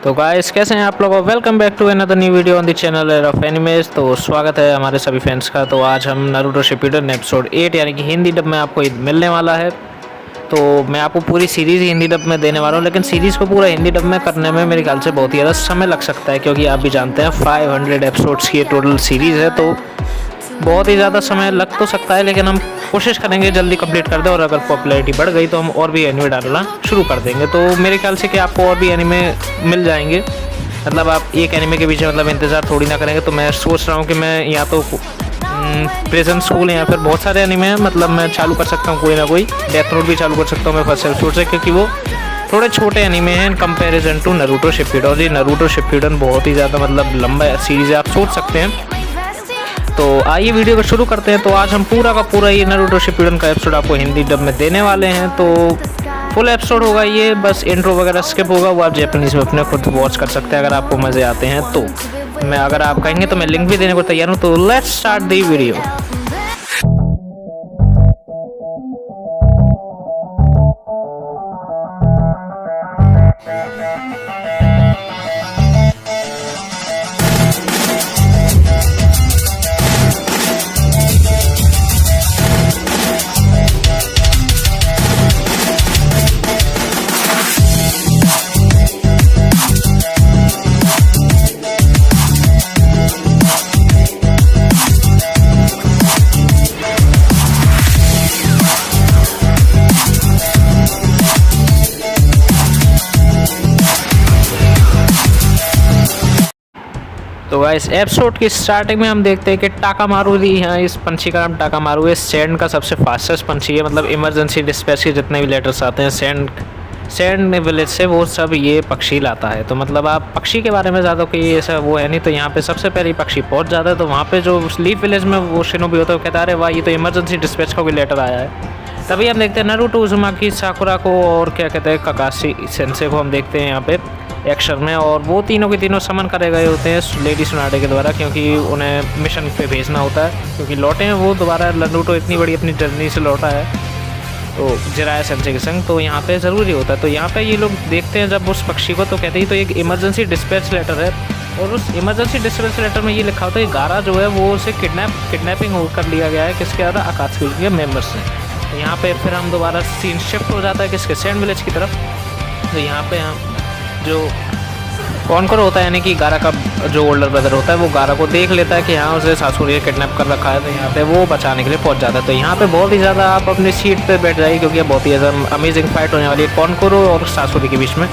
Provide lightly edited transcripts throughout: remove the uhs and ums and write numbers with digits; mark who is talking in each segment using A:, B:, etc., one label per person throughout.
A: तो गाइस कैसे हैं आप लोग। Welcome back to another new video on the channel of Animage. तो स्वागत है हमारे सभी फैंस का। तो आज हम नारुतो शिपुडेन एपिसोड 8 यानी कि हिंदी डब में आपको मिलने वाला है। तो मैं आपको पूरी सीरीज़ हिंदी डब में देने वाला हूँ, लेकिन सीरीज़ को पूरा हिंदी डब में करने में मेरे ख्याल से बहुत ही ज़्यादा समय लग सकता है, क्योंकि आप भी जानते हैं 500 एपिसोड्स की टोटल सीरीज़ है। तो बहुत ही ज़्यादा समय लग तो सकता है, लेकिन हम कोशिश करेंगे जल्दी कंप्लीट कर दें, और अगर पॉपुलैरिटी बढ़ गई तो हम और भी एनिमे डालना शुरू कर देंगे। तो मेरे ख्याल से कि आपको और भी एनिमे मिल जाएंगे, मतलब आप एक एनिमे के पीछे मतलब इंतज़ार थोड़ी ना करेंगे। तो मैं सोच रहा हूँ कि मैं या तो प्रिजन स्कूल या फिर बहुत सारे एनिमे हैं, मतलब मैं चालू कर सकता हूँ कोई ना कोई। डेथ नोट भी चालू कर सकता हूँ मैं फर्स्ट एपिसोड से, क्योंकि वो थोड़े छोटे एनिमे हैं in comparison to Naruto Shippuden. और ये नारुतो शिपुडेन बहुत ही ज़्यादा मतलब लंबा सीरीज़ है, आप सोच सकते हैं। तो आइए वीडियो को शुरू करते हैं। तो आज हम पूरा का पूरा ये नारुतो शिपुडेन का एपिसोड आपको हिंदी डब में देने वाले हैं। तो फुल एपिसोड होगा ये, बस इंट्रो वगैरह स्किप होगा, वो आप जैपनीज़ में अपने खुद वॉच कर सकते हैं अगर आपको मज़े आते हैं। तो मैं अगर आप कहेंगे तो मैं लिंक भी देने को तैयार हूँ। तो लेट्स स्टार्ट द वीडियो। तो गाइस एपिसोड की स्टार्टिंग में हम देखते हैं कि टाकामारू यहाँ, इस पंछी का नाम टाकामारू है। सैंड का सबसे फास्टेस्ट पंछी है, मतलब इमरजेंसी डिस्पैच के जितने भी लेटर्स आते हैं सैंड विलेज से, वो सब ये पक्षी लाता है। तो मतलब आप पक्षी के बारे में ज़्यादा कोई ऐसा वो है नहीं। तो यहाँ पे सबसे पहले पक्षी पहुँच जाता है। तो वहाँ पे जो लीफ विलेज में वो शिनोबी होता है, वो कहता है अरे वाह ये तो इमरजेंसी डिस्पैच का कोई लेटर आया है। तभी हम देखते हैं नारुतो उज़ुमाकी, साकुरा को और क्या कहते हैं काकाशी सेंसे को हम देखते हैं यहाँ पे एक्शन में। और वो तीनों के तीनों समन करे गए होते हैं लेडी सुनाडे के द्वारा, क्योंकि उन्हें मिशन पे भेजना होता है, क्योंकि लौटे हैं वो दोबारा। नारुतो इतनी बड़ी अपनी जर्नी से लौटा है तो जिराया सेंसे के संग, तो यहाँ पे ज़रूरी होता है। तो यहाँ पे ये लोग देखते हैं जब उस पक्षी को, तो कहते हैं तो एक इमरजेंसी डिस्पैच लेटर है। और उस इमरजेंसी डिस्पैच लेटर में ये लिखा होता है कि गारा जो है वो उसे किडनैपिंग कर लिया गया है किसके द्वारा, अकात्सुकी के मेम्बर्स से। तो यहाँ पे फिर हम दोबारा सीन शिफ्ट हो जाता है किसके, सैंड विलेज की तरफ। तो यहाँ पे हम जो कॉनकोरो होता है यानी कि गारा का जो ओल्डर ब्रदर होता है, वो गारा को देख लेता है कि यहाँ उसे सासुरी किडनैप कर रखा है। तो यहाँ पे वो बचाने के लिए पहुँच जाता है। तो यहाँ पे बहुत ही ज़्यादा आप अपनी सीट पे बैठ जाइए, क्योंकि ये बहुत ही ज़्यादा अमेजिंग फाइट होने वाली है कॉनकोरो और सासुरी के बीच में।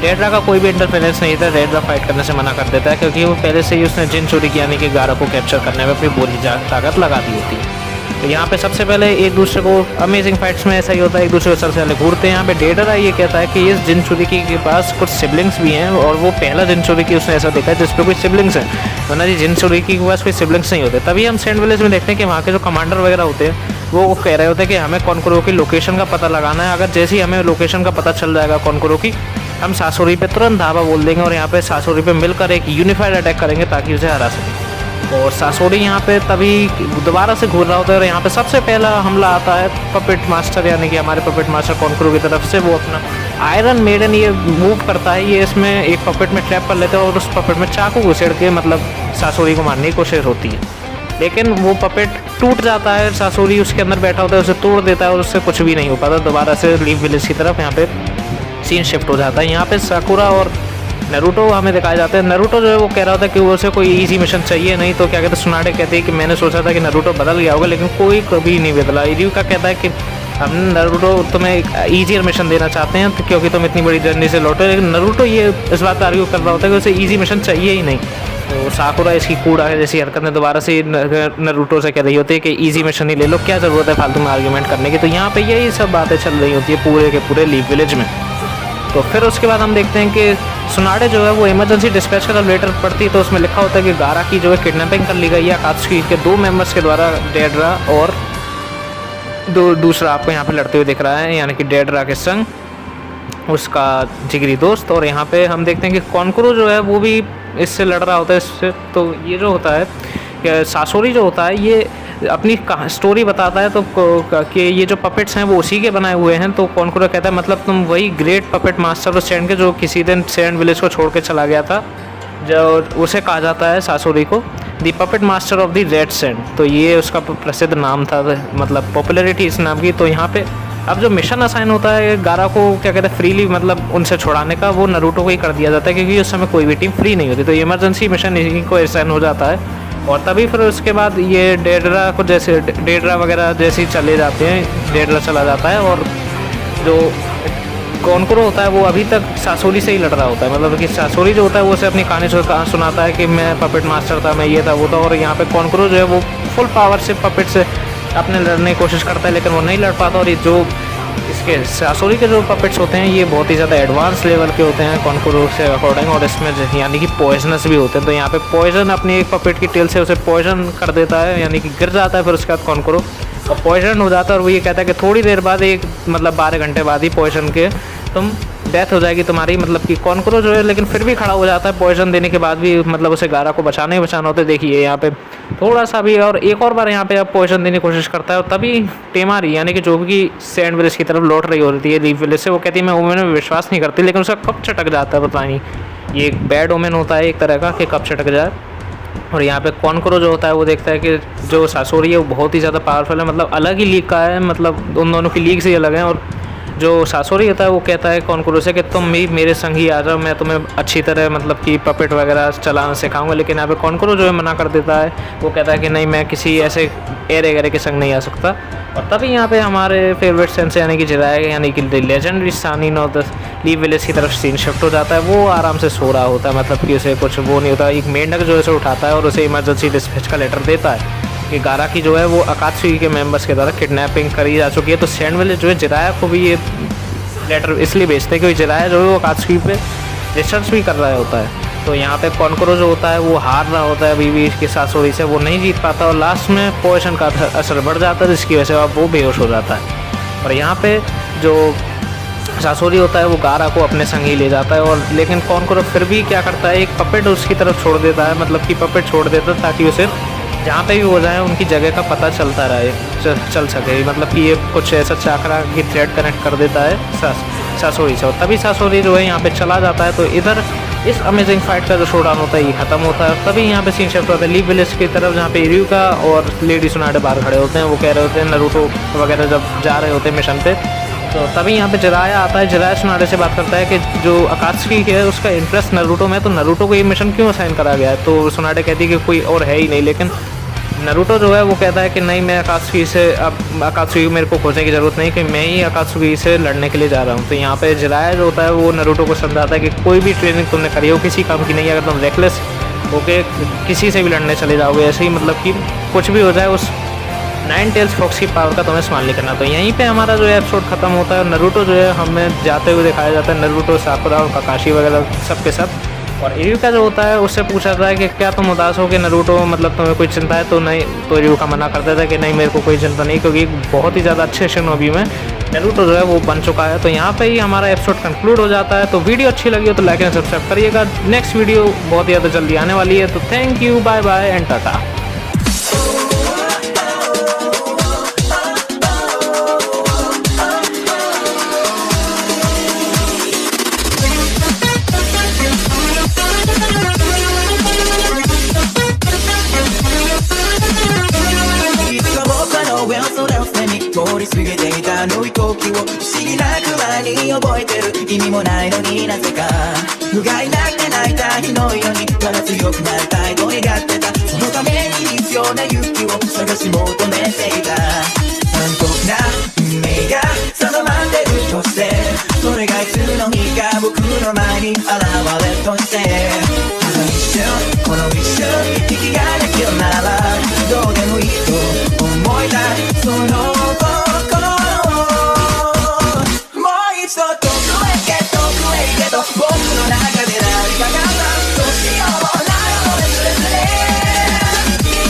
A: डेड्रा का कोई भी इंटरफेरेंस नहीं था, डेड्रा फाइट करने से मना कर देता है, क्योंकि वो पहले से ही उसने जिन चोरी की यानी कि गारा को कैप्चर करने में अपनी पूरी ताकत लगा दी होती है। तो यहाँ पे सबसे पहले एक दूसरे को अमेजिंग फाइट्स में ऐसा ही होता है, एक दूसरे को सबसे पहले घूरते हैं। यहाँ पे डेडरा ये कहता है कि इस जिनचुरिकी के पास कुछ सिबलिंग्स भी हैं, और वो पहला जिनचुरिकी उसने ऐसा देखा है जिसपे कोई सिबलिंग्स हैं, वरना जी जिनचुरिकी के पास कोई सिबलिंग्स नहीं होते। तभी हम सैंड विलेज में देखते हैं कि वहाँ के जो कमांडर वगैरह होते हैं वो कह रहे होते हैं कि हमें कॉनकोरो की लोकेशन का पता लगाना है। अगर जैसे ही हमें लोकेशन का पता चल जाएगा कॉनकोरो की, हम सासुरी पे तुरंत धावा बोल देंगे और यहाँ पे सासुरी पे मिलकर एक यूनिफाइड अटैक करेंगे ताकि उसे हरा सकें। और सासोरी यहाँ पे तभी दोबारा से घूर रहा होता है, और यहाँ पे सबसे पहला हमला आता है पपेट मास्टर यानी कि हमारे पपेट मास्टर कॉनकोरो की तरफ से। वो अपना आयरन मेडन ये मूव करता है, ये इसमें एक पपेट में ट्रैप कर लेते हैं और उस पपेट में चाकू घुसेड़ के मतलब सासोरी को मारने की कोशिश होती है। लेकिन वो पपेट टूट जाता है, सासोरी उसके अंदर बैठा होता है, उसे तोड़ देता है और उससे कुछ भी नहीं हो पाता। दोबारा से लीफ विलेज की तरफ यहाँ पे सीन शिफ्ट हो जाता है। यहाँ पे साकुरा और नारुतो हमें दिखाए जाते हैं। नारुतो जो है वो कह रहा होता है कि वो उसे कोई इजी मिशन चाहिए नहीं। तो क्या कहते हैं सुनाडे कहते हैं कि मैंने सोचा था कि नारुतो बदल गया होगा, लेकिन कोई कभी नहीं बदला। इरियुका कहता है कि हम नारुतो तुम्हें एक ईजियर मिशन देना चाहते हैं, तो क्योंकि तुम इतनी बड़ी जर्नी से लौटे। लेकिन नारुतो ये इस बात पर आर्ग्यू कर रहा होता है कि उसे ईजी मिशन चाहिए ही नहीं। तो साकुरा इसकी कूड़ा है जैसी हरकत में दोबारा से नारुतो से कह रही होती है कि ईजी मिशन ही ले लो, क्या ज़रूरत है फालतू में आर्ग्यूमेंट करने की। तो यहाँ पे यही सब बातें चल रही होती है पूरे के पूरे लीफ विलेज में। तो फिर उसके बाद हम देखते हैं कि सुनाडे जो है वो इमरजेंसी डिस्पैच का जब लेटर पढ़ती है, तो उसमें लिखा होता है कि गारा की जो है किडनैपिंग कर ली गई है अकात्सुकी के 2 मेंबर्स के द्वारा, डेड्रा और दूसरा आपको यहाँ पे लड़ते हुए दिख रहा है, यानी कि डेड्रा के संग उसका जिगरी दोस्त। और यहाँ पे हम देखते हैं कि कॉनकोरो जो है वो भी इससे लड़ रहा होता है इससे। तो ये जो होता है कि सासोरी जो होता है ये अपनी स्टोरी बताता है तो कि ये जो पपेट्स हैं वो उसी के बनाए हुए हैं। तो कोनकुरो कहता है मतलब तुम वही ग्रेट पपेट मास्टर हो सैंड के जो किसी दिन सैंड विलेज को छोड़ के चला गया था, जो उसे कहा जाता है सासोरी को the puppet master of the red sand. तो ये उसका प्रसिद्ध नाम था, मतलब पॉपुलैरिटी इस नाम की। तो यहाँ पे अब जो मिशन असाइन होता है गारा को क्या कहते हैं फ्रीली मतलब उनसे छुड़ाने का, वो नारुतो को ही कर दिया जाता है क्योंकि उस समय कोई भी टीम फ्री नहीं होती। तो इमरजेंसी मिशन इसी को असाइन हो जाता है और तभी फिर उसके बाद ये डेडरा को जैसे डेडरा वगैरह जैसे ही चले जाते हैं, डेडरा चला जाता है और जो कोनकुरो होता है वो अभी तक सासोरी से ही लड़ रहा होता है। मतलब कि सासोरी जो होता है वो उसे अपनी कहानी सुनाता है कि मैं पपेट मास्टर था, मैं ये था वो था। और यहाँ पे कोनकुरो जो है वो फुल पावर से पपेट से अपने लड़ने की कोशिश करता है लेकिन वो नहीं लड़ पाता। और ये जो इसके सासोरी के जो पपेट्स होते हैं ये बहुत ही ज़्यादा एडवांस लेवल के होते हैं कोनकुरो से अकॉर्डिंग, और इसमें यानी कि पॉइजनस भी होते हैं। तो यहाँ पे पॉइजन अपनी एक पपेट की टेल से उसे पॉइजन कर देता है, यानी कि गिर जाता है फिर उसके बाद कोनकुरो और पॉइजन हो जाता है। और वो ये कहता है कि थोड़ी देर बाद एक मतलब 12 घंटे बाद ही पॉइजन के तुम डेथ हो जाएगी तुम्हारी। मतलब कि कोनकुरो जो है लेकिन फिर भी खड़ा हो जाता है पॉइजन देने के बाद भी, मतलब उसे गारा को बचाना ही बचाना होता है। देखिए यहाँ पे थोड़ा सा भी और एक और बार यहाँ पे अब पॉइजन देने की कोशिश करता है और तभी टेमारी यानी कि जो भी सैंड विलेज की तरफ लौट रही होती है लीफ विलेज से, वो कहती है मैं ओमेन में विश्वास नहीं करती, लेकिन उसका कब चटक जाता है पता नहीं। ये एक बैड ओमेन होता है एक तरह का कि कब चटक जाए। और यहाँ पे कोनकुरो जो होता है वो देखता है कि जो सासोरी है वो बहुत ही ज़्यादा पावरफुल है, मतलब अलग ही लीग का है, मतलब उन दोनों की लीग से ही अलग है। और जो सासोरी होता है वो कहता है कोनकुरो से कि तुम भी मेरे संग ही आ जाओ, मैं तुम्हें अच्छी तरह मतलब कि पपेट वगैरह चलाना सिखाऊंगा। लेकिन यहाँ पे कोनकुरो जो है मना कर देता है, वो कहता है कि नहीं मैं किसी ऐसे एरे गरे के संग नहीं आ सकता। और तभी यहाँ पे हमारे फेवरेट सेंसे यानी कि जिराए यानी कि लेजेंडरी सानिन और लीफ विलेज की तरफ सीन शिफ्ट हो जाता है। वो आराम से सो रहा होता है, मतलब कि उसे कुछ वो नहीं होता। एक मेंढक जो है उसे उठाता है और उसे इमरजेंसी डिस्पैच का लेटर देता है कि गारा की जो है वो अकात्सुकी के मेंबर्स के द्वारा किडनैपिंग करी जा चुकी है। तो सैंड विलेज जो है जिराया को भी ये लेटर इसलिए भेजते हैं क्योंकि जिराया जो है वो अकात्सुकी पे रिसर्च भी कर रहा होता है। तो यहाँ पे कोनकुरो जो होता है वो हार रहा होता है अभी भी इसकी सासोरी से, वो नहीं जीत पाता और लास्ट में पॉइजन का असर बढ़ जाता है जिसकी वजह से अब वो बेहोश हो जाता है। और यहाँ पे जो सासोरी होता है वो गारा को अपने संग ही ले जाता है और लेकिन कोनकुरो फिर भी क्या करता है एक पपेट उसकी तरफ छोड़ देता है, मतलब कि पपेट छोड़ देता है ताकि उसे जहाँ पे भी हो जाए उनकी जगह का पता चलता रहे चल सके। मतलब कि ये कुछ ऐसा चाकरा की थ्रेड कनेक्ट कर देता है सासोरी से और तभी सासोरी जो है यहाँ पे चला जाता है। तो इधर इस अमेजिंग फाइट का जो शोडाउन होता है ये खत्म होता है। तभी यहाँ पे सीन शिफ्ट होता है लीफ विलेज की तरफ जहाँ पे इरुका और लेडी सुनाडे बाहर खड़े होते हैं। वो कह रहे होते हैं नारुतो वगैरह जब जा रहे होते हैं मिशन पे, तो तभी यहाँ पे जिराया आता है। जिराया सुनाडे से बात करता है कि जो अकात्सुकी है उसका इंटरेस्ट नारुतो में, तो नारुतो को ये मिशन क्यों असाइन करा गया है। तो सुनाडे कहती है कि कोई और है ही नहीं, लेकिन नारुतो जो है वो कहता है कि नहीं मैं अकात्सुकी से अब अकात्सुकी मेरे को खोजने की ज़रूरत नहीं कि मैं ही अकात्सुकी से लड़ने के लिए जा रहा हूँ। तो यहाँ पे जिराया जो होता है वो नारुतो को समझाता है कि कोई भी ट्रेनिंग तुमने करी हो किसी काम की नहीं है, अगर तुम रेकलेस होके किसी से भी लड़ने चले जाओगे ऐसे ही मतलब कि कुछ भी हो जाए उस 9 टेल्स फॉक्स की पावर का तुम्हें इस्तेमाल नहीं करना। तो यहीं पे हमारा जो है एपिसोड खत्म होता है और नारुतो जो है हमें जाते हुए दिखाया जाता है, नारुतो साकुरा और काकाशी वगैरह सब के सब। और इरुका जो होता है उससे पूछा जाता है कि क्या तुम उदास हो कि नारुतो मतलब तुम्हें कोई चिंता है। तो नहीं, तो इरुका मना कर देता है कि नहीं मेरे को कोई चिंता नहीं, क्योंकि बहुत ही ज़्यादा अच्छे शिनोबी में नारुतो जो है वो बन चुका है। तो यहाँ पे ही हमारा एपिसोड कंक्लूड हो जाता है। तो वीडियो अच्छी लगी हो तो लाइक एंड सब्सक्राइब करिएगा। नेक्स्ट वीडियो बहुत ही ज़्यादा जल्दी आने वाली है। तो thank you, bye bye and टाटा।
B: 通り過ぎていたあの飛行機を不思議なくらいに覚えてる意味もないのになぜか不甲斐なくて泣いた日のようにただ強くなりたいと願ってたそのために必要な勇気を探し求めていた残酷な運命が定まってるとしてそれがいつの日か僕の前に現れとしてこの一瞬この一瞬息ができるならどうでもいいと思いたいその僕の中で何かがどうしようもないのでずれずれ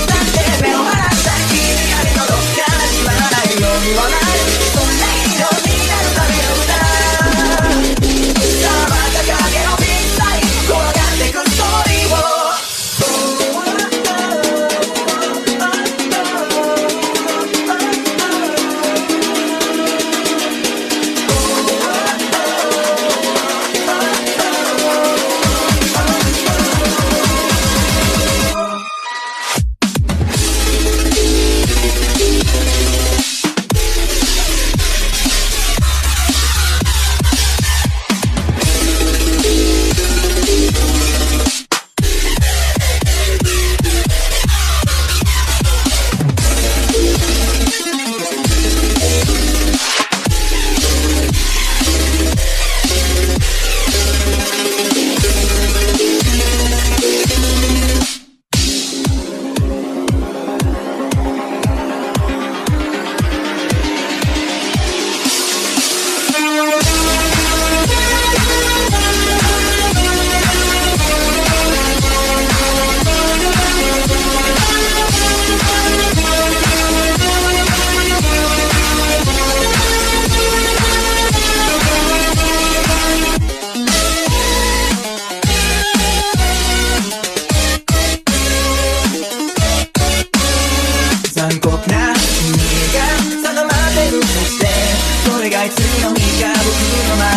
B: だって目を離した君が見届かしまわないようにはないそんな色になるための歌さあまた影のビッグサイン転がってくストーリーをいつの日か僕の前